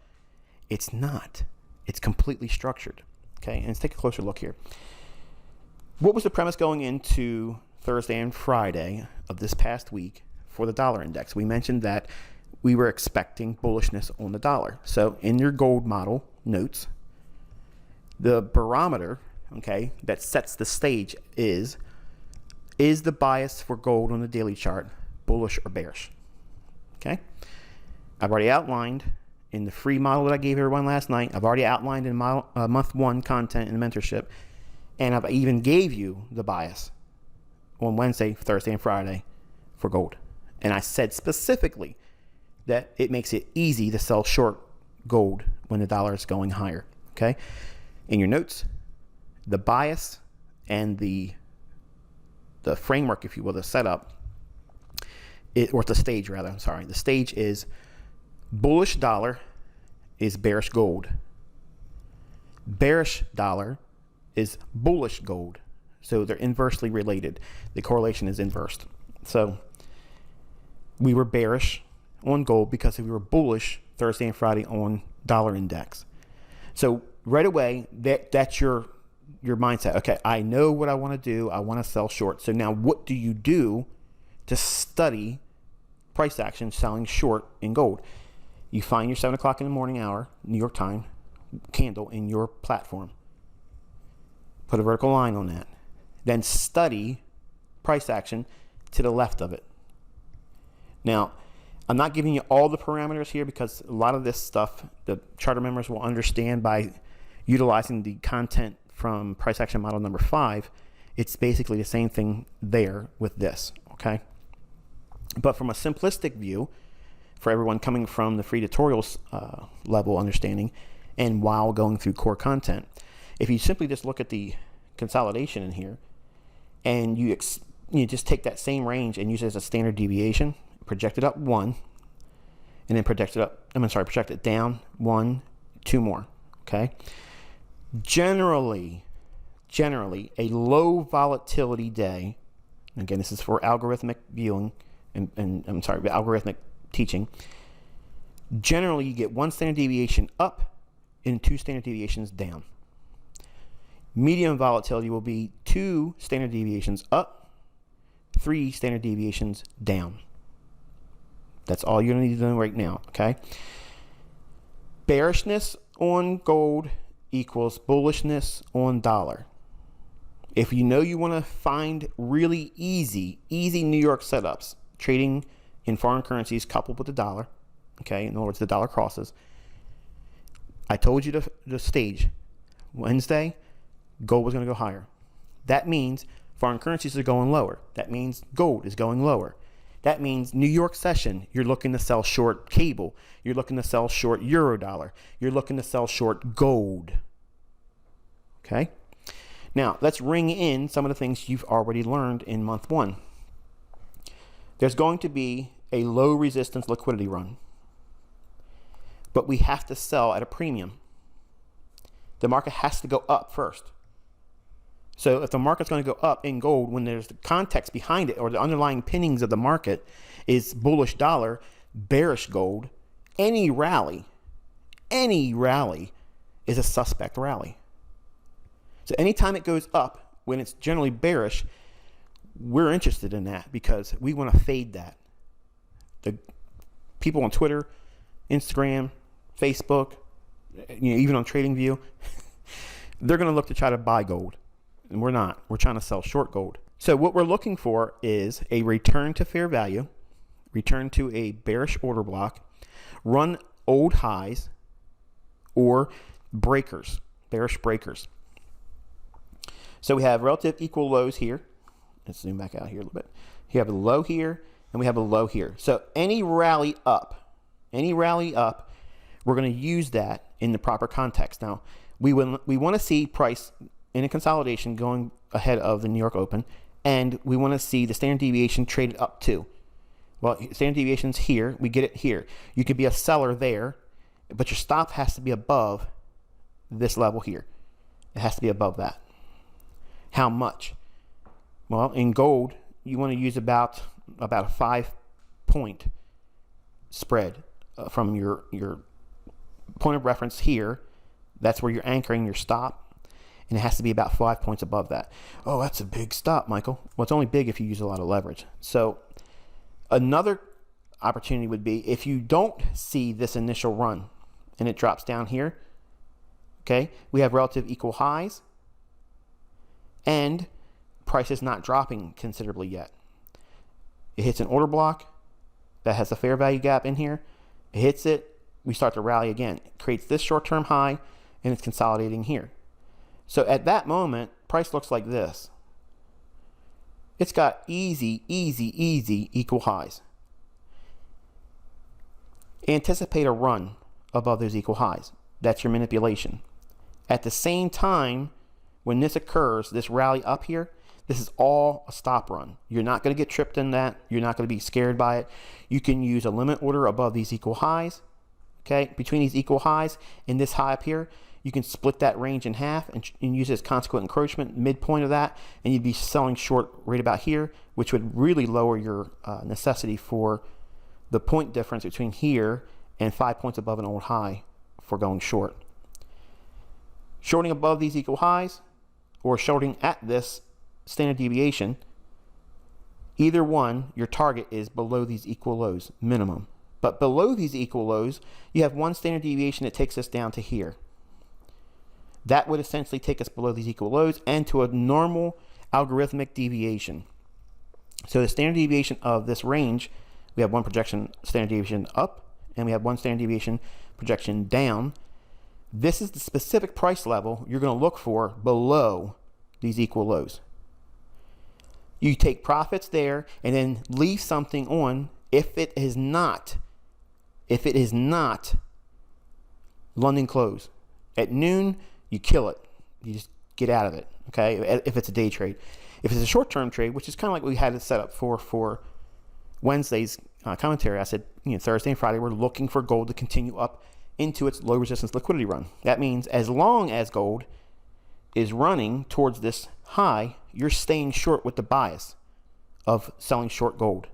S1: it's not. It's completely structured. Okay, and let's take a closer look here. What was the premise going into Thursday and Friday of this past week for the dollar index. We mentioned that we were expecting bullishness on the dollar. So in your gold model notes, the barometer, okay, that sets the stage is the bias for gold on the daily chart bullish or bearish? Okay. I've already outlined in the free model that I gave everyone last night. I've already outlined in month 1 content in the mentorship. And I've even gave you the bias on Wednesday, Thursday, and Friday for gold. And I said specifically that it makes it easy to sell short gold when the dollar is going higher. Okay. In your notes, the bias and the framework, if you will, the setup, or the stage rather, I'm sorry. The stage is bullish dollar is bearish gold. Bearish dollar is bullish gold. So they're inversely related. The correlation is inversed. So we were bearish on gold because we were bullish Thursday and Friday on dollar index. So right away, that's your mindset. Okay, I know what I want to do. I want to sell short. So now what do you do to study price action selling short in gold? You find your 7 o'clock in the morning hour, New York time, candle in your platform. Put a vertical line on that. Then study price action to the left of it. Now, I'm not giving you all the parameters here because a lot of this stuff the charter members will understand by utilizing the content from price action model number 5. It's basically the same thing there with this, okay? But from a simplistic view, for everyone coming from the free tutorials level understanding and while going through core content, if you simply just look at the consolidation in here and you just take that same range and use it as a standard deviation, project it up 1, and then project it down 1, 2 more, okay? Generally, a low volatility day, again, this is for algorithmic viewing, algorithmic teaching. Generally, you get 1 standard deviation up and 2 standard deviations down. Medium volatility will be 2 standard deviations up, 3 standard deviations down. That's all you're going to need to know right now, okay? Bearishness on gold equals bullishness on dollar. If you know you want to find really easy New York setups, trading in foreign currencies coupled with the dollar, okay? In other words, the dollar crosses. I told you the stage. Wednesday, gold was going to go higher. That means foreign currencies are going lower. That means gold is going lower. That means New York session, you're looking to sell short cable. You're looking to sell short euro dollar. You're looking to sell short gold. Okay? Now, let's ring in some of the things you've already learned in month 1. There's going to be a low resistance liquidity run, but we have to sell at a premium. The market has to go up first. So if the market's going to go up in gold when there's the context behind it or the underlying pinnings of the market is bullish dollar, bearish gold, any rally is a suspect rally. So anytime it goes up when it's generally bearish, we're interested in that because we want to fade that. The people on Twitter, Instagram, Facebook, even on TradingView, they're going to look to try to buy gold. And we're not. We're trying to sell short gold. So what we're looking for is a return to fair value, return to a bearish order block, run old highs, or breakers, bearish breakers. So we have relative equal lows here. Let's zoom back out here a little bit. You have a low here, and we have a low here. So any rally up, we're going to use that in the proper context. Now, we want to see price in a consolidation going ahead of the New York Open, and we want to see the standard deviation traded up too. Well, standard deviation's here. We get it here. You could be a seller there, but your stop has to be above this level here. It has to be above that. How much? Well, in gold, you want to use about a 5-point spread from your point of reference here. That's where you're anchoring your stop. and it has to be about 5 points above that. Oh, that's a big stop, Michael. Well, it's only big if you use a lot of leverage. So another opportunity would be if you don't see this initial run and it drops down here, okay, we have relative equal highs and price is not dropping considerably yet. It hits an order block that has a fair value gap in here. It hits it, we start to rally again. It creates this short-term high and it's consolidating here. So at that moment, price looks like this. It's got easy equal highs. Anticipate a run above those equal highs. That's your manipulation. At the same time, when this occurs, this rally up here, this is all a stop run. You're not going to get tripped in that. You're not going to be scared by it. You can use a limit order above these equal highs. Okay, between these equal highs and this high up here, you can split that range in half and use it as consequent encroachment, midpoint of that, and you'd be selling short right about here, which would really lower your necessity for the point difference between here and 5 points above an old high for going short. Shorting above these equal highs or shorting at this standard deviation, either one, your target is below these equal lows, minimum. But below these equal lows, you have one standard deviation that takes us down to here. That would essentially take us below these equal lows and to a normal algorithmic deviation. So the standard deviation of this range, we have one projection standard deviation up and we have one standard deviation projection down. This is the specific price level you're going to look for below these equal lows. You take profits there and then leave something on if it is not London close. At noon, you kill it. You just get out of it, okay, if it's a day trade. If it's a short-term trade, which is kind of like we had it set up for Wednesday's commentary, I said, Thursday and Friday, we're looking for gold to continue up into its low resistance liquidity run. That means as long as gold is running towards this high, you're staying short with the bias of selling short gold.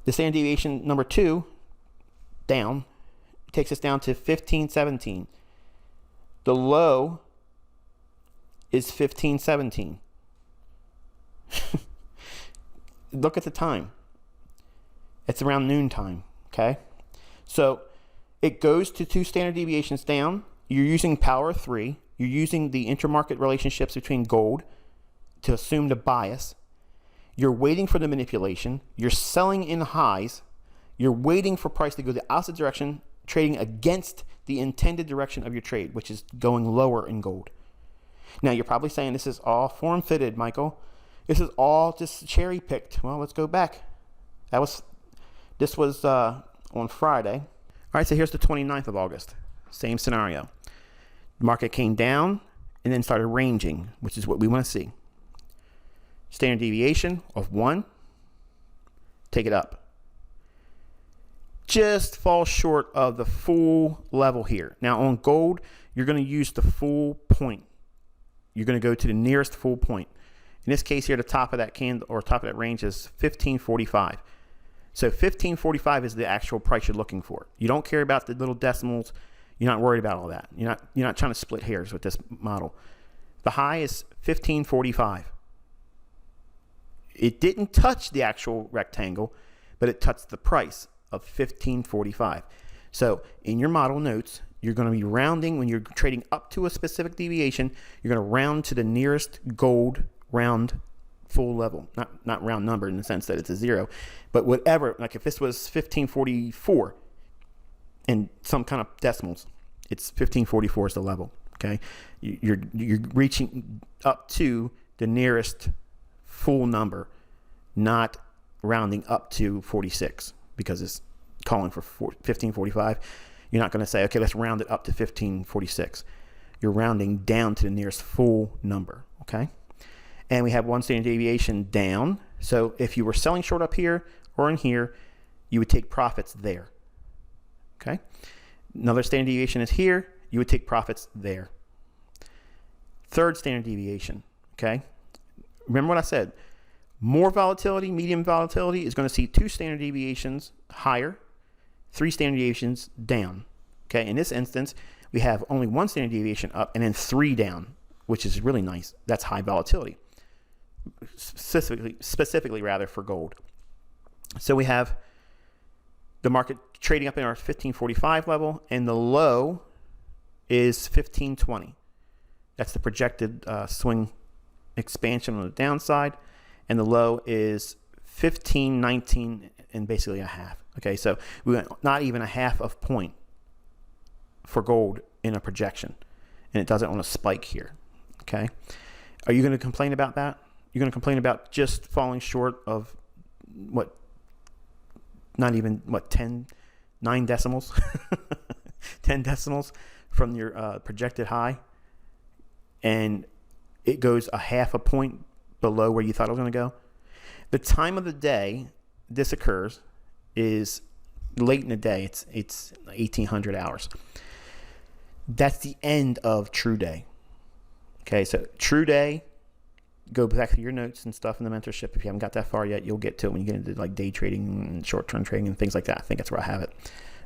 S1: The standard deviation number 2 down takes us down to 1517. The low is 1517. Look at the time. It's around noon time, okay? So it goes to 2 standard deviations down. You're using power of 3. You're using the intermarket relationships between gold to assume the bias. You're waiting for the manipulation. You're selling in highs. You're waiting for price to go the opposite direction, trading against the intended direction of your trade, which is going lower in gold. Now, you're probably saying this is all form-fitted, Michael. This is all just cherry-picked. Well, let's go back. This was on Friday. All right, so here's the 29th of August. Same scenario. The market came down and then started ranging, which is what we want to see. Standard deviation of 1, take it up. Just fall short of the full level here. Now on gold, you're going to use the full point. You're going to go to the nearest full point. In this case here, the top of that candle or top of that range is 1545. So 1545 is the actual price you're looking for. You don't care about the little decimals. You're not worried about all that. You're not trying to split hairs with this model. The high is 1545. It didn't touch the actual rectangle, but it touched the price of 1545. So in your model notes, you're going to be rounding when you're trading up to a specific deviation. You're going to round to the nearest gold round full level, not round number in the sense that it's a 0, but whatever. Like if this was 1544 and some kind of decimals, it's 1544 is the level. Okay, you're reaching up to the nearest full number, not rounding up to 46 because it's calling for 1545. You're not going to say, okay, let's round it up to 1546. You're rounding down to the nearest full number, okay? And we have one standard deviation down. So if you were selling short up here or in here, you would take profits there, okay? Another standard deviation is here. You would take profits there. Third standard deviation, okay? Remember what I said. More volatility, medium volatility is going to see 2 standard deviations higher, 3 standard deviations down. Okay, in this instance, we have only one standard deviation up and then 3 down, which is really nice. That's high volatility, specifically rather for gold. So we have the market trading up in our 1545 level, and the low is 1520. That's the projected swing expansion on the downside, and the low is 1519 and basically a half. Okay, so we went not even a half of point for gold in a projection, and it does it on a spike here. Okay, are you going to complain about that? You're going to complain about just falling short of what? Not even what, 9 decimals, 10 decimals from your projected high, and it goes a half a point below where you thought it was going to go. The time of the day this occurs is late in the day. It's 1800 hours. That's the end of true day. Okay, so true day, go back to your notes and stuff in the mentorship. If you haven't got that far yet, you'll get to it when you get into like day trading and short-term trading and things like that. I think that's where I have it.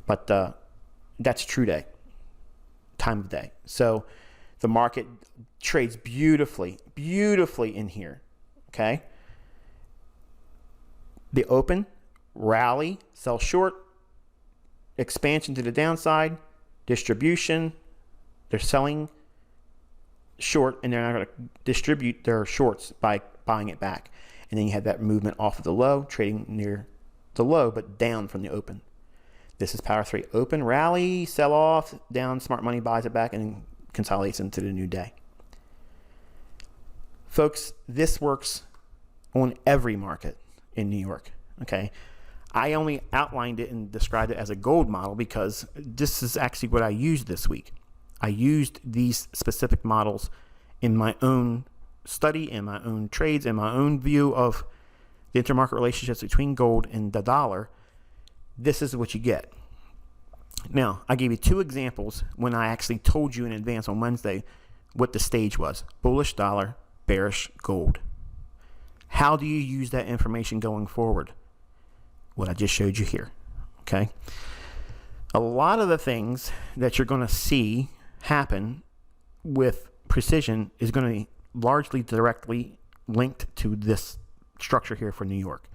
S1: But that's true day, time of day. So the market trades beautifully in here. Okay. The open, rally, sell short, expansion to the downside, distribution. They're selling short, and they're not going to distribute their shorts by buying it back. And then you have that movement off of the low, trading near the low, but down from the open. This is power 3. Open, rally, sell off, down, smart money buys it back, and consolidates into the new day. Folks, this works on every market in New York. Okay. I only outlined it and described it as a gold model because this is actually what I used this week. I used these specific models in my own study, in my own trades, in my own view of the intermarket relationships between gold and the dollar. This is what you get. Now, I gave you 2 examples when I actually told you in advance on Wednesday what the stage was. Bullish dollar, bearish gold. How do you use that information going forward? What I just showed you here. Okay? A lot of the things that you're going to see happen with precision is going to be largely directly linked to this structure here for New York.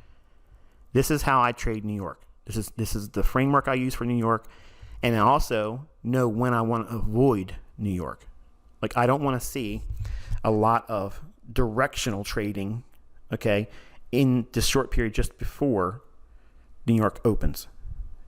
S1: This is how I trade New York. This is the framework I use for New York, and I also know when I want to avoid New York. Like, I don't want to see a lot of directional trading, okay, in the short period just before New York opens,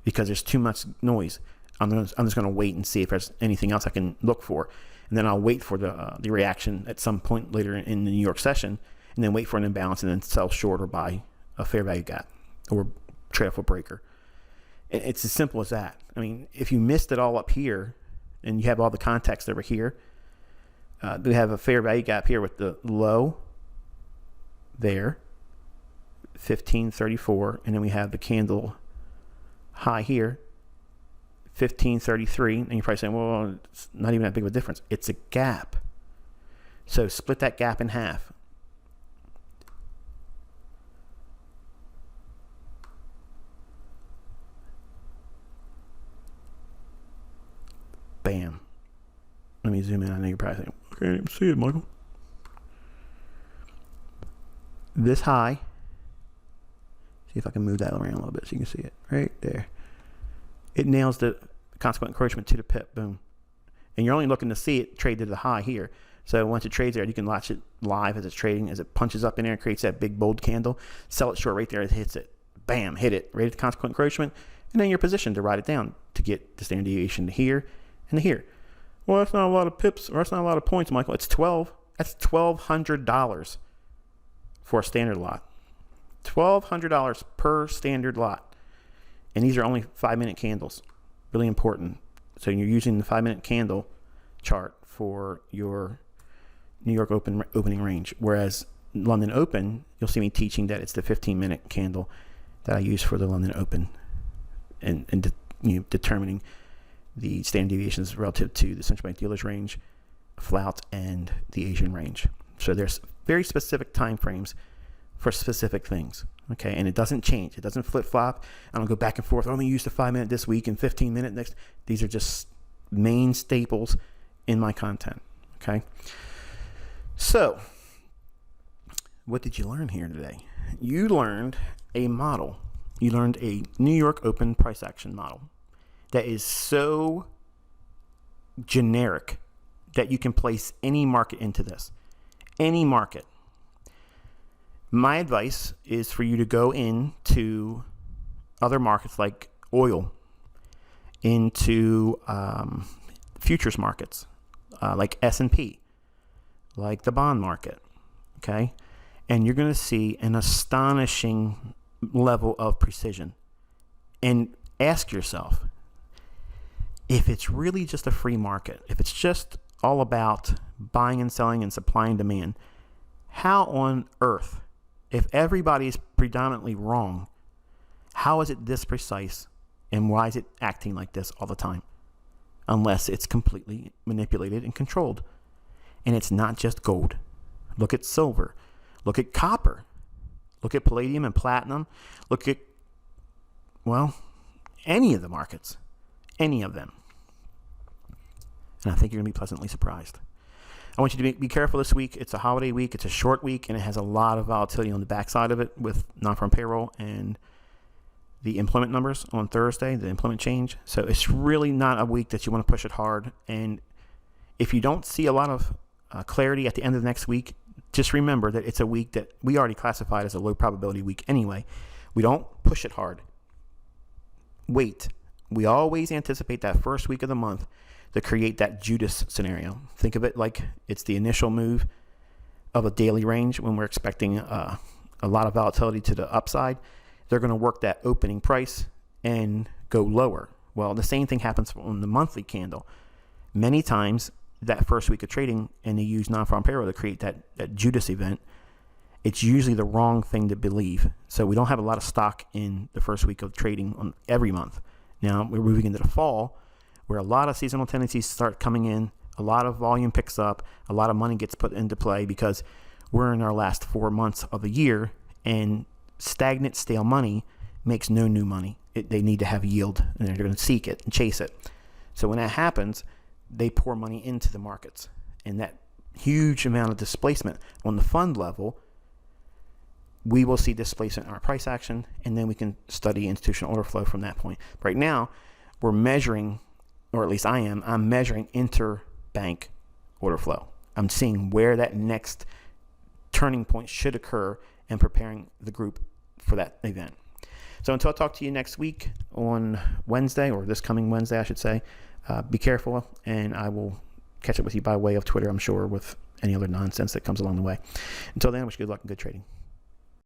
S1: because there's too much noise. I'm just going to wait and see if there's anything else I can look for, and then I'll wait for the reaction at some point later in the New York session, and then wait for an imbalance and then sell short or buy a fair value gap or trade off a breaker. It's as simple as that. I mean, if you missed it all up here and you have all the context over here, we have a fair value gap here with the low there, 1534, and then we have the candle high here, 1533, and you're probably saying, well, it's not even that big of a difference. It's a gap. So split that gap in half. Bam. Let me zoom in. I know you're probably saying, okay, I didn't see it, Michael. This high. See if I can move that around a little bit so you can see it. Right there. It nails the consequent encroachment to the pip. Boom. And you're only looking to see it trade to the high here. So once it trades there, you can watch it live as it's trading, as it punches up in there and creates that big bold candle. Sell it short right there. It hits it. Bam. Hit it. Right at the consequent encroachment. And then you're positioned to ride it down to get the standard deviation to here and to here. Well, that's not a lot of pips, or that's not a lot of points, Michael. It's 12. That's $1,200 for a standard lot. $1,200 per standard lot. And these are only 5-minute candles. Really important. So you're using the 5-minute candle chart for your New York opening range. Whereas London Open, you'll see me teaching that it's the 15-minute candle that I use for the London Open, and determining the standard deviations relative to the central bank dealers range, flout, and the Asian range. So there's very specific time frames for specific things. Okay, and it doesn't change. It doesn't flip-flop. I don't go back and forth. I only use the 5-minute this week and 15-minute next. These are just main staples in my content. Okay. So what did you learn here today? You learned a model. You learned a New York open price action model that is so generic that you can place any market into this. Any market. My advice is for you to go into other markets like oil, into futures markets like S&P, like the bond market, okay? And you're going to see an astonishing level of precision. And ask yourself, if it's really just a free market, if it's just all about buying and selling and supply and demand, how on earth, if everybody is predominantly wrong, how is it this precise, and why is it acting like this all the time? Unless it's completely manipulated and controlled. And it's not just gold. Look at silver. Look at copper. Look at palladium and platinum. Look at, well, any of the markets. Any of them. And I think you're going to be pleasantly surprised. I want you to be careful this week. It's a holiday week. It's a short week, and it has a lot of volatility on the backside of it with non-farm payroll and the employment numbers on Thursday, the employment change. So it's really not a week that you want to push it hard. And if you don't see a lot of clarity at the end of the next week, just remember that it's a week that we already classified as a low probability week anyway. We don't push it hard. Wait. We always anticipate that first week of the month to create that Judas scenario. Think of it like it's the initial move of a daily range when we're expecting a lot of volatility to the upside. They're going to work that opening price and go lower. Well, the same thing happens on the monthly candle. Many times that first week of trading, and they use non-farm payroll to create that Judas event, it's usually the wrong thing to believe. So we don't have a lot of stock in the first week of trading on every month. Now we're moving into the fall where a lot of seasonal tendencies start coming in, a lot of volume picks up, a lot of money gets put into play because we're in our last 4 months of the year, and stagnant, stale money makes no new money. They need to have yield, and they're going to seek it and chase it. So when that happens, they pour money into the markets, and that huge amount of displacement on the fund level, we will see displacement in our price action, and then we can study institutional order flow from that point. Right now, we're measuring, or at least I'm measuring interbank order flow. I'm seeing where that next turning point should occur and preparing the group for that event. So until I talk to you next week on Wednesday, or this coming Wednesday, I should say, be careful, and I will catch up with you by way of Twitter, I'm sure, with any other nonsense that comes along the way. Until then, I wish you good luck and good trading.